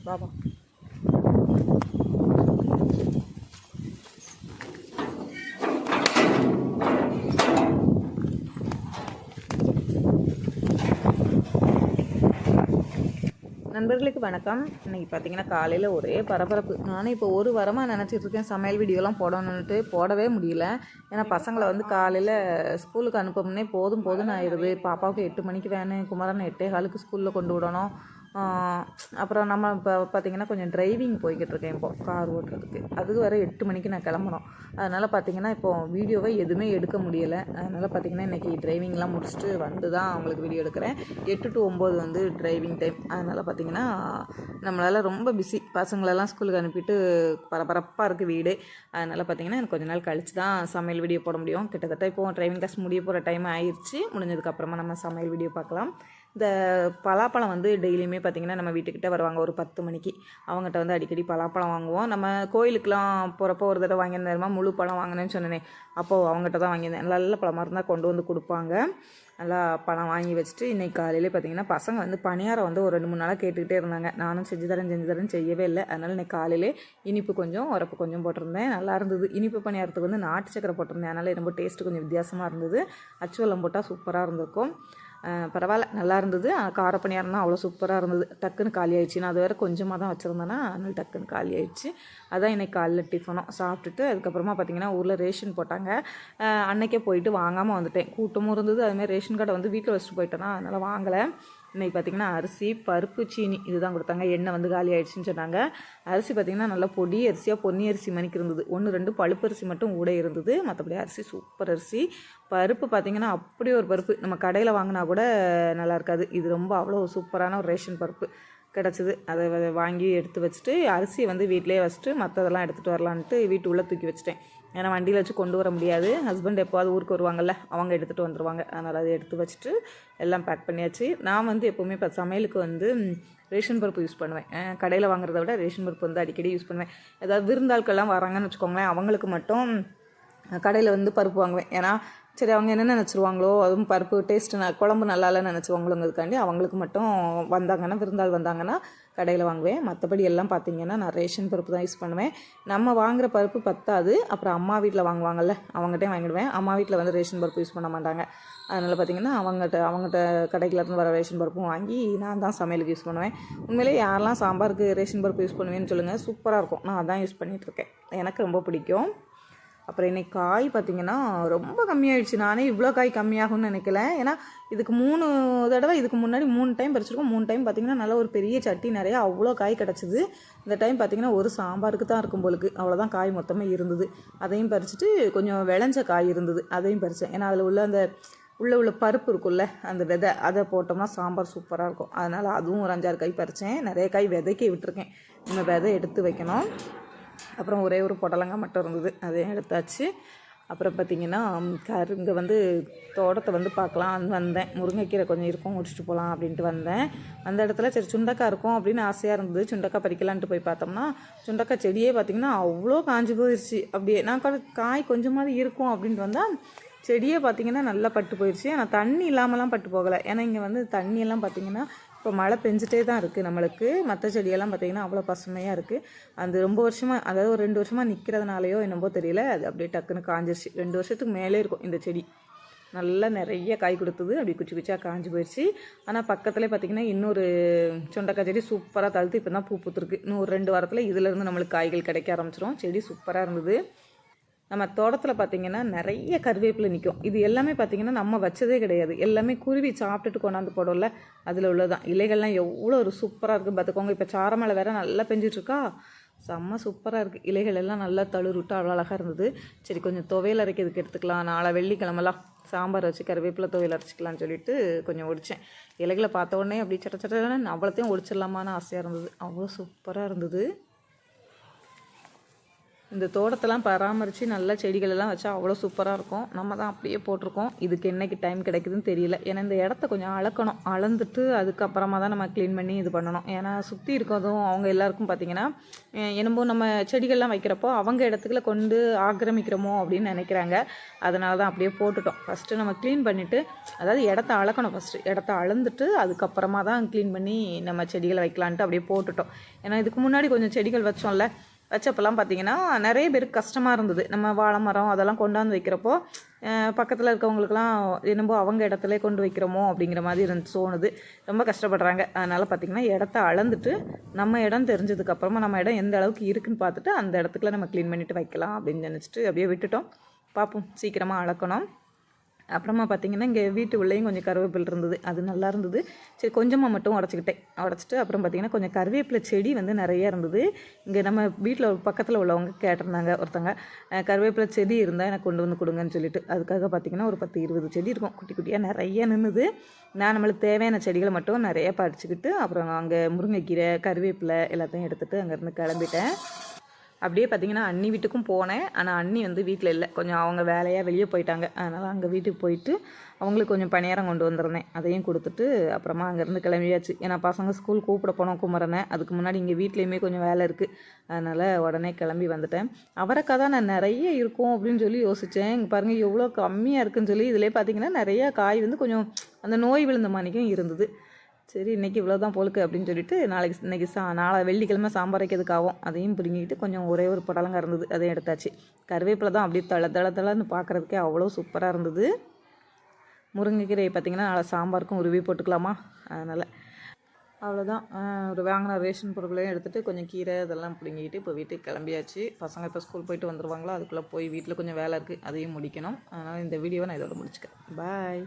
பாப்பா. நண்பர்களுக்கு வணக்கம். இன்றைக்கி பார்த்தீங்கன்னா காலையில் ஒரே பரபரப்பு. நானும் இப்போ ஒரு வாரமாக நினச்சிட்ருக்கேன் சமையல் வீடியோலாம் போடணுன்ட்டு, போடவே முடியல. ஏன்னா பசங்களை வந்து காலையில் ஸ்கூலுக்கு அனுப்பமுன்னே போதும்னு ஆயிடுது. பாப்பாவுக்கு 8 மணிக்கு வேனு, குமரன் 8:15 ஸ்கூலில் கொண்டு விடணும். அப்புறம் நம்ம இப்போ பார்த்திங்கன்னா கொஞ்சம் டிரைவிங் போய்கிட்டு இருக்கேன் இப்போது, கார் ஓட்டுறதுக்கு. அதுக்கு வேறு 8 மணிக்கு நான் கிளம்பணும். அதனால் பார்த்திங்கன்னா இப்போது வீடியோவை எதுவுமே எடுக்க முடியலை. அதனால் பார்த்திங்கன்னா இன்றைக்கி டிரைவிங்லாம் முடிச்சுட்டு வந்து தான் அவங்களுக்கு வீடியோ எடுக்கிறேன். 8 to 9 வந்து டிரைவிங் டைம். அதனால் பார்த்திங்கன்னா நம்மளால் ரொம்ப பிஸி. பசங்களெல்லாம் ஸ்கூலுக்கு அனுப்பிட்டு பரபரப்பாக இருக்குது வீடு. அதனால் பார்த்திங்கன்னா எனக்கு கொஞ்ச நாள் கழித்து தான் சமையல் வீடியோ போட முடியும். கிட்டத்தட்ட இப்போது டிரைவிங் கிளாஸ் முடிய போகிற டைம் ஆயிடுச்சு. முடிஞ்சதுக்கப்புறமா நம்ம சமையல் வீடியோ பார்க்கலாம். இந்த பலாப்பழம் வந்து டெய்லியுமே பார்த்திங்கன்னா நம்ம வீட்டுக்கிட்ட வருவாங்க ஒரு 10 மணிக்கு. அவங்ககிட்ட வந்து அடிக்கடி பலாப்பழம் வாங்குவோம். நம்ம கோயிலுக்கெலாம் போகிறப்போ ஒரு தடவை வாங்கியிருந்தேருமா, முழு பழம் வாங்கினேன்னு சொன்னேனே, அப்போது அவங்ககிட்ட தான் வாங்கியிருந்தேன். நல்ல பழமாக இருந்தால் கொண்டு வந்து கொடுப்பாங்க. நல்லா பழம் வாங்கி வச்சுட்டு இன்றைக்கி காலையிலே பார்த்திங்கன்னா பசங்க வந்து பணியாரம் வந்து ஒரு 2-3 நாளாக கேட்டுக்கிட்டே இருந்தாங்க. நானும் செஞ்சு தரேன் செய்யவே இல்லை. அதனால் இன்றைக்கி காலையிலே இனிப்பு கொஞ்சம் உரப்பு கொஞ்சம் போட்டிருந்தேன். நல்லா இருந்தது. இனிப்பு பணியாரத்துக்கு வந்து நாட்டு சக்கரை போட்டிருந்தேன். அதனால் ரொம்ப டேஸ்ட்டு கொஞ்சம் வித்தியாசமாக இருந்தது. அச்சுவெல்லம் போட்டால் சூப்பராக இருந்திருக்கும். பரவாயில்ல, நல்லா இருந்தது. கார பணியாரம் தான் அவ்வளோ சூப்பராக இருந்தது. டக்குன்னு காலி ஆயிடுச்சு. நான் அது வேறு கொஞ்சமாக தான் வச்சுருந்தேன்னா அதனால் டக்குன்னு காலி ஆயிடுச்சு. அதான் இன்றைக்கி காலைல டிஃபனும் சாப்பிட்டுட்டு அதுக்கப்புறமா பார்த்திங்கன்னா ஊரில் ரேஷன் போட்டாங்க. அன்றைக்கே போயிட்டு வாங்காமல் வந்துட்டேன். கூட்டமும் இருந்தது. அதுமாதிரி ரேஷன் கார்டை வந்து வீட்டில் வச்சுட்டு போயிட்டேன்னா அதனால் வாங்கலை. இன்றைக்கி பார்த்திங்கன்னா அரிசி, பருப்பு, சீனி இதுதான் கொடுத்தாங்க. எண்ணெய் வந்து காலி ஆகிடுச்சின்னு சொன்னாங்க. அரிசி பார்த்திங்கன்னா நல்லா பொடி அரிசியாக பொன்னி அரிசி மணிக்கு இருந்தது. 1-2 பழுப்பு அரிசி மட்டும் ஊட இருந்தது. மற்றபடி அரிசி சூப்பர் அரிசி. பருப்பு பார்த்திங்கன்னா அப்படி ஒரு பருப்பு நம்ம கடையில் வாங்கினா கூட நல்லா இருக்காது. இது ரொம்ப அவ்வளோ சூப்பரான ஒரு ரேஷன் பருப்பு கிடச்சிது. அதை வாங்கி எடுத்து வச்சுட்டு அரிசியை வந்து வீட்டிலே வச்சுட்டு மற்றதெல்லாம் எடுத்துகிட்டு வரலான்ட்டு வீட்டு உள்ளே தூக்கி வச்சுட்டேன். ஏன்னா வண்டியில் வச்சு கொண்டு வர முடியாது. ஹஸ்பண்ட் எப்போது ஊருக்கு வருவாங்கள்ல, அவங்க எடுத்துகிட்டு வந்துடுவாங்க. அதனால் அதை எடுத்து வச்சுட்டு எல்லாம் பேக் பண்ணியாச்சு. நான் வந்து எப்போவுமே இப்போ சமையலுக்கு வந்து ரேஷன் பருப்பு யூஸ் பண்ணுவேன். கடையில் வாங்குறத விட ரேஷன் பருப்பு வந்து அடிக்கடி யூஸ் பண்ணுவேன். ஏதாவது விருந்தாட்கள்லாம் வராங்கன்னு வச்சுக்கோங்களேன், அவங்களுக்கு மட்டும் கடையில் வந்து பருப்பு வாங்குவேன். ஏன்னா சரி அவங்க என்ன நினச்சிருவாங்களோ, அதுவும் பருப்பு டேஸ்ட்டு குழம்பு நல்லா இல்லைன்னு நினச்சிவாங்களோங்கிறதுக்காண்டி அவங்களுக்கு மட்டும் வந்தாங்கன்னா, விருந்தாள் வந்தாங்கன்னா கடையில் வாங்குவேன். மற்றபடி எல்லாம் பார்த்திங்கன்னா நான் ரேஷன் பருப்பு தான் யூஸ் பண்ணுவேன். நம்ம வாங்குகிற பருப்பு பத்தாது. அப்புறம் அம்மா வீட்டில் வாங்குவாங்கள்ல, அவங்ககிட்டே வாங்கிடுவேன். அம்மா வீட்டில் வந்து ரேஷன் பருப்பு யூஸ் பண்ண மாட்டாங்க. அதனால் பார்த்திங்கன்னா அவங்ககிட்ட கடையிலேருந்து வர ரேஷன் பருப்பும் வாங்கி நான் தான் சமையலுக்கு யூஸ் பண்ணுவேன். உண்மையிலே யாரெல்லாம் சாம்பாருக்கு ரேஷன் பருப்பு யூஸ் பண்ணுவேன்னு சொல்லுங்கள், சூப்பராக இருக்கும். நான் அதான் யூஸ் பண்ணிகிட்ருக்கேன். எனக்கு ரொம்ப பிடிக்கும். அப்புறம் இன்றைக்கி காய் பார்த்திங்கன்னா ரொம்ப கம்மியாகிடுச்சு. நானே இவ்வளோ காய் கம்மியாகும்னு நினைக்கல. ஏன்னா இதுக்கு 3 தடவை இதுக்கு முன்னாடி 3 டைம் பறிச்சிருக்கோம். 3 டைம் பார்த்திங்கன்னா நல்ல ஒரு பெரிய சட்டி நிறையா அவ்வளோ காய் கிடச்சிது. இந்த டைம் பார்த்திங்கன்னா ஒரு சாம்பாருக்கு தான் இருக்கும் போலுக்கு, அவ்வளோதான் காய் மொத்தமே இருந்தது. அதையும் பறிச்சுட்டு கொஞ்சம் விளைஞ்ச காய் இருந்தது, அதையும் பறித்தேன். ஏன்னா அதில் உள்ள அந்த உள்ள பருப்பு இருக்குல்ல, அந்த விதை, அதை போட்டோம்னா சாம்பார் சூப்பராக இருக்கும். அதனால் அதுவும் ஒரு 5-6 காய் பறித்தேன். நிறைய காய் விதைக்கி விட்டுருக்கேன். இன்னும் விதை எடுத்து வைக்கணும். அப்புறம் ஒரே ஒரு புடலங்காய் மட்டும் இருந்தது, அதையும் எடுத்தாச்சு. அப்புறம் பார்த்திங்கன்னா இங்கே வந்து தோட்டத்தை வந்து பார்க்கலான்னு வந்தேன். முருங்கைக்கீரை கொஞ்சம் இருக்கும், முடிச்சுட்டு போகலாம் அப்படின்ட்டு வந்தேன். அந்த இடத்துல சரி சுண்டக்காய் இருக்கும் அப்படின்னு ஆசையாக இருந்தது. சுண்டக்காய் பறிக்கலான்ட்டு போய் பார்த்தோம்னா சுண்டக்காய் செடியே பார்த்திங்கன்னா அவ்வளோ காஞ்சி போயிடுச்சு. அப்படியே நான் காய் கொஞ்சமாவது இருக்கும் அப்படின்ட்டு வந்தால் செடியே பார்த்திங்கன்னா நல்லா பட்டு போயிடுச்சு. ஆனால் தண்ணி இல்லாமலாம் பட்டு போகலை. ஏன்னா இங்கே வந்து தண்ணியெல்லாம் பார்த்திங்கன்னா இப்போ மழை பெஞ்சிட்டே தான் இருக்குது நம்மளுக்கு. மற்ற செடியெல்லாம் பார்த்திங்கன்னா அவ்வளோ பசுமையாக இருக்குது. அந்த ரொம்ப வருஷமாக, அதாவது ஒரு 2 வருஷமாக நிற்கிறதுனாலையோ என்னமோ தெரியல, அது அப்படியே டக்குன்னு காஞ்சிருச்சு. 2 வருஷத்துக்கு மேலே இருக்கும் இந்த செடி. நல்லா நிறைய காய் கொடுத்தது. அப்படி குச்சி குச்சியாக காஞ்சி போயிடுச்சு. ஆனால் பக்கத்துலேயே பார்த்திங்கன்னா இன்னொரு சுண்டக்காய் செடி சூப்பராக தழுத்து இப்போ தான் பூ பூத்துருக்கு. இன்னும் ஒரு 2 வாரத்தில் இதிலேருந்து நம்மளுக்கு காய்கள் கிடைக்க ஆரம்பிச்சிடும். செடி சூப்பராக இருந்தது. நம்ம தோட்டத்தில் பார்த்திங்கன்னா நிறைய கருவேப்பிலை நிற்கும். இது எல்லாமே பார்த்திங்கன்னா நம்ம வச்சதே கிடையாது. எல்லாமே குருவி சாப்பிட்டுட்டு கொண்டாந்து போடல, அதில் உள்ளதான். இலைகள்லாம் எவ்வளோ ஒரு சூப்பராக இருக்குது பார்த்துக்கோங்க. இப்போ சாரமழை வேறு நல்லா பெஞ்சிட்ருக்கா, செம்ம சூப்பராக இருக்குது. இலைகள் எல்லாம் நல்லா தளிர்விட்டு அவ்வளோ அழகாக இருந்தது. சரி கொஞ்சம் துவையல் அரைக்கிறதுக்கு எடுத்துக்கலாம், நாளை வெள்ளிக்கிழமெல்லாம் சாம்பார் வச்சு கருவேப்பிலை துவையல் அரைச்சிக்கலாம்னு சொல்லிட்டு கொஞ்சம் ஒடித்தேன். இலைகளை பார்த்த உடனே அப்படி சட்டச்சட்டன்னு அவ்வளோத்தையும் ஒடிச்சிடலாமான்னு ஆசையாக இருந்தது. அவ்வளோ சூப்பராக இருந்தது. இந்த தோட்டத்தெல்லாம் பராமரித்து நல்லா செடிகளெல்லாம் வச்சா அவ்வளோ சூப்பராக இருக்கும். நம்ம தான் அப்படியே போட்டிருக்கோம். இதுக்கு என்னைக்கு டைம் கிடைக்குதுன்னு தெரியல. ஏன்னா இந்த இடத்த கொஞ்சம் அளக்கணும். அளந்துட்டு அதுக்கப்புறமா தான் நம்ம க்ளீன் பண்ணி இது பண்ணணும். ஏன்னா சுற்றி இருக்கிறதும் அவங்க எல்லாருக்கும் பார்த்திங்கன்னா என்னமோ நம்ம செடிகள்லாம் வைக்கிறப்போ அவங்க இடத்துக்குள்ள கொண்டு ஆக்கிரமிக்கிறோமோ அப்படின்னு நினைக்கிறாங்க. அதனால தான் அப்படியே போட்டுட்டோம். ஃபஸ்ட்டு நம்ம க்ளீன் பண்ணிவிட்டு, அதாவது இடத்த அளக்கணும். ஃபஸ்ட்டு இடத்த அளந்துட்டு அதுக்கப்புறமா தான் க்ளீன் பண்ணி நம்ம செடிகளை வைக்கலான்ட்டு அப்படியே போட்டுட்டோம். ஏன்னா இதுக்கு முன்னாடி கொஞ்சம் செடிகள் வச்சோம்ல, வச்சப்பெல்லாம் பார்த்திங்கன்னா நிறைய பேருக்கு கஷ்டமாக இருந்தது. நம்ம வாழை மரம் அதெல்லாம் கொண்டாந்து வைக்கிறப்போ பக்கத்தில் இருக்கவங்களுக்குலாம் என்னமோ அவங்க இடத்துல கொண்டு வைக்கிறோமோ அப்படிங்கிற மாதிரி தோணுது. ரொம்ப கஷ்டப்படுறாங்க. அதனால் பார்த்திங்கன்னா இடத்த அளந்துட்டு நம்ம இடம் தெரிஞ்சதுக்கப்புறமா நம்ம இடம் எந்த அளவுக்கு இருக்குதுன்னு பார்த்துட்டு அந்த இடத்துக்குள்ள நம்ம க்ளீன் பண்ணிவிட்டு வைக்கலாம் அப்படின்னு நினச்சிட்டு அப்படியே விட்டுட்டோம். பார்ப்போம், சீக்கிரமாக அளக்கணும். அப்புறமா பார்த்திங்கன்னா இங்கே வீட்டு உள்ளேயும் கொஞ்சம் கருவேப்பிலை இருந்தது. அது நல்லா இருந்தது. சரி கொஞ்சமாக மட்டும் உடச்சிட்டு அப்புறம் பார்த்திங்கன்னா கொஞ்சம் கருவேப்பிலை செடி வந்து நிறையா இருந்தது. இங்கே நம்ம வீட்டில் பக்கத்தில் உள்ளவங்க கேட்டிருந்தாங்க ஒருத்தங்க, கருவேப்பிலை செடி இருந்தால் எனக்கு கொண்டு வந்து கொடுங்கன்னு சொல்லிட்டு. அதுக்காக பார்த்திங்கன்னா ஒரு 10-20 செடி இருக்கும். குட்டி குட்டியாக நிறைய நின்றுது. நான் நம்மளுக்கு தேவையான செடிகளை மட்டும் நிறையா பறிச்சுக்கிட்டு அப்புறம் அங்கே முருங்கைக்கீரை கருவேப்பிலை எல்லாத்தையும் எடுத்துகிட்டு அங்கேருந்து கிளம்பிட்டேன். அப்படியே பார்த்திங்கன்னா அண்ணி வீட்டுக்கும் போனேன். ஆனால் அண்ணி வந்து வீட்டில் இல்லை, கொஞ்சம் அவங்க வேலையாக வெளியே போயிட்டாங்க. அதனால் அங்கே வீட்டுக்கு போயிட்டு அவங்களுக்கு கொஞ்சம் பணியாரம் கொண்டு வந்திருந்தேன். அதையும் கொடுத்துட்டு அப்புறமா அங்கேருந்து கிளம்பியாச்சு. ஏன்னா பசங்க ஸ்கூல் கூப்பிட போனோம் குமரனை. அதுக்கு முன்னாடி இங்கே வீட்லேயுமே கொஞ்சம் வேலை இருக்குது. அதனால் உடனே கிளம்பி வந்துட்டேன். அவரைக்காய் தான் நான் நிறைய இருக்கும் அப்படின்னு சொல்லி யோசித்தேன். இங்கே பாருங்கள் எவ்வளோ கம்மியாக இருக்குதுன்னு சொல்லி. இதிலே பார்த்திங்கன்னா நிறையா காய் வந்து கொஞ்சம் அந்த நோய் விழுந்த மாதிரிக்கும் இருந்தது. சரி இன்றைக்கி இவ்வளோ தான் போலுக்கு அப்படின்னு சொல்லிட்டு இன்றைக்கி நாளை வெள்ளிக்கிழமை சாம்பார் வைக்கிறதுக்காகவும் அதையும் பிடுங்கிட்டு கொஞ்சம் ஒரே ஒரு புடலங்க இருந்தது, அதையும் எடுத்தாச்சு. கருவேப்பிலை தான் அப்படியே தளன்னு பார்க்குறதுக்கே அவ்வளோ சூப்பராக இருந்தது. முருங்கைக்கீரை பார்த்திங்கன்னா நாளை சாம்பாருக்கும் உருவி போட்டுக்கலாமா, அதனால் அவ்வளோதான். ஒரு வாங்கின ரேஷன் பொருட்களையும் எடுத்துகிட்டு கொஞ்சம் கீரை அதெல்லாம் பிடுங்கிட்டு இப்போ வீட்டுக்கு கிளம்பியாச்சு. பசங்க இப்போ ஸ்கூல் போயிட்டு வந்துடுவாங்களோ, அதுக்குள்ளே போய் வீட்டில் கொஞ்சம் வேலை இருக்குது, அதையும் முடிக்கணும். அதனால் இந்த வீடியோவை நான் இதோட முடிச்சுக்கிறேன். பாய்.